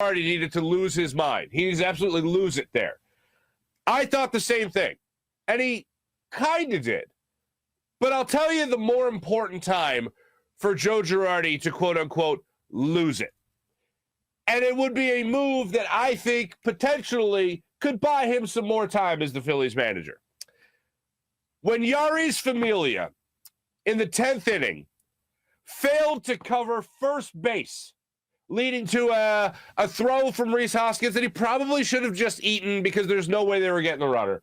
Girardi needed to lose his mind. He needs to absolutely lose it there. I thought the same thing, and he kind of did. But I'll tell you the more important time for Joe Girardi to quote-unquote lose it. And it would be a move that I think potentially could buy him some more time as the Phillies manager. When Jeurys Familla, in the 10th inning, failed to cover first base, leading to a throw from Rhys Hoskins that he probably should have just eaten because there's no way they were getting a runner.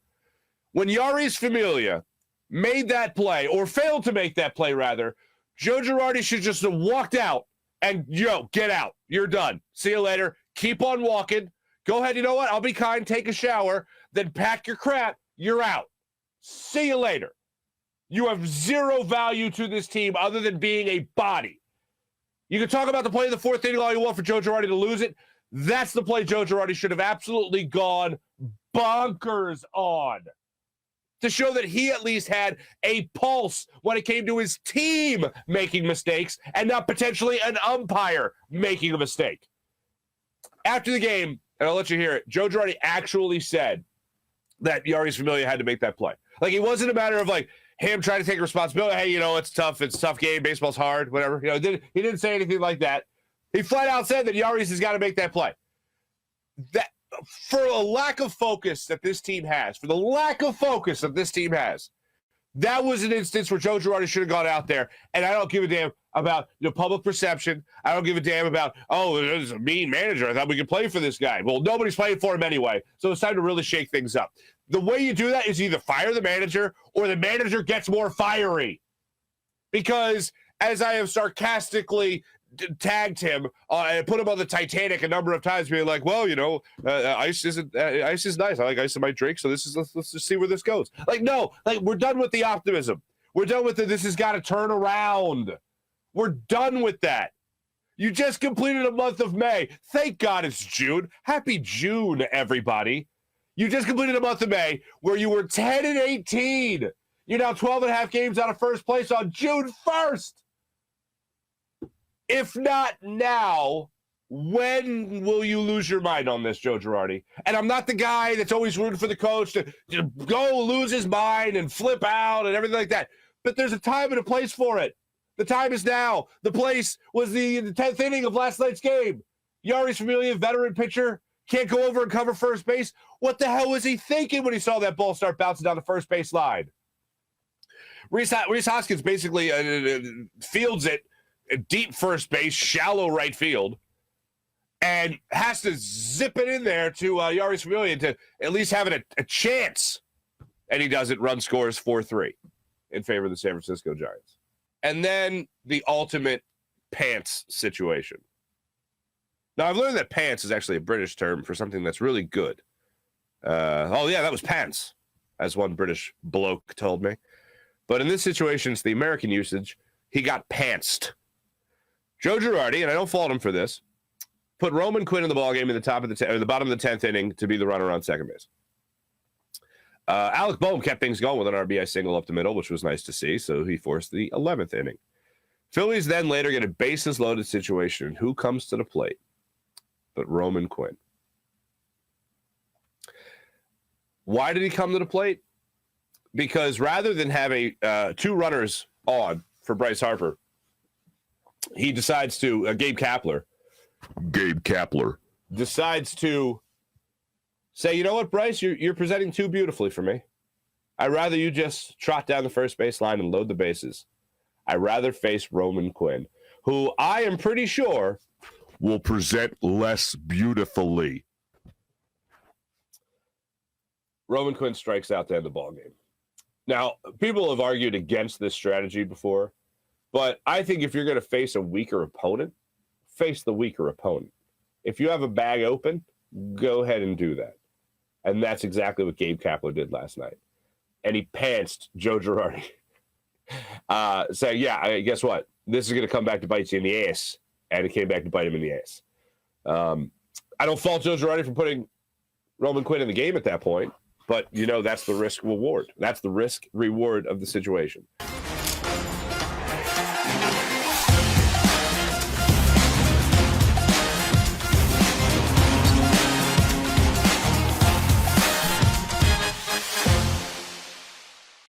When Jeurys Familla made that play, or failed to make that play, rather, Joe Girardi should just have walked out and, get out. You're done. See you later. Keep on walking. Go ahead. You know what? I'll be kind. Take a shower. Then pack your crap. You're out. See you later. You have zero value to this team other than being a body. You can talk about the play in the 4th inning all you want for Joe Girardi to lose it. That's the play Joe Girardi should have absolutely gone bonkers on, to show that he at least had a pulse when it came to his team making mistakes and not potentially an umpire making a mistake. After the game, and I'll let you hear it, Joe Girardi actually said that Jeurys Familla had to make that play. Like, it wasn't a matter of, like, him trying to take responsibility. Hey, it's tough. It's a tough game. Baseball's hard, whatever. He didn't say anything like that. He flat out said that Jeurys has got to make that play. That, for a lack of focus that this team has, that was an instance where Joe Girardi should have gone out there. And I don't give a damn about public perception. I don't give a damn about, this is a mean manager. I thought we could play for this guy. Well, nobody's playing for him anyway, so it's time to really shake things up. The way you do that is either fire the manager or the manager gets more fiery. Because as I have sarcastically tagged him and put him on the Titanic a number of times, being like, well, ice is nice. I like ice in my drink, so let's just see where this goes. Like, no, we're done with the optimism. We're done with this has got to turn around. We're done with that. You just completed a month of May. Thank God it's June. Happy June, everybody. You just completed a month of May where you were 10-18. You're now 12 and a half games out of first place on June 1st. If not now, when will you lose your mind on this, Joe Girardi? And I'm not the guy that's always rooting for the coach to go lose his mind and flip out and everything like that. But there's a time and a place for it. The time is now. The place was the 10th inning of last night's game. Jeurys Familla, veteran pitcher, can't go over and cover first base. What the hell was he thinking when he saw that ball start bouncing down the first base line? Rhys Hoskins basically fields it deep first base, shallow right field, and has to zip it in there to Jeurys Familla to at least have it a chance. And he does it. Run scores 4-3 in favor of the San Francisco Giants. And then the ultimate pants situation. Now, I've learned that pants is actually a British term for something that's really good. That was pants, as one British bloke told me. But in this situation, it's the American usage. He got pantsed. Joe Girardi, and I don't fault him for this, put Roman Quinn in the ballgame in the bottom of the 10th inning to be the runner on second base. Alec Boehm kept things going with an RBI single up the middle, which was nice to see, so he forced the 11th inning. Phillies then later get a bases-loaded situation. Who comes to the plate but Roman Quinn? Why did he come to the plate? Because rather than have two runners on for Bryce Harper, he decides to, Gabe Kapler decides to say, you know what, Bryce, you're presenting too beautifully for me. I'd rather you just trot down the first base line and load the bases. I'd rather face Roman Quinn, who I am pretty sure will present less beautifully. Roman Quinn strikes out to end the ballgame. Now, people have argued against this strategy before, but I think if you're going to face a weaker opponent, face the weaker opponent. If you have a bag open, go ahead and do that. And that's exactly what Gabe Kapler did last night. And he pantsed Joe Girardi. Saying, guess what? This is going to come back to bite you in the ass. And it came back to bite him in the ass. I don't fault Joe Girardi for putting Roman Quinn in the game at that point. But, that's the risk reward. That's the risk reward of the situation.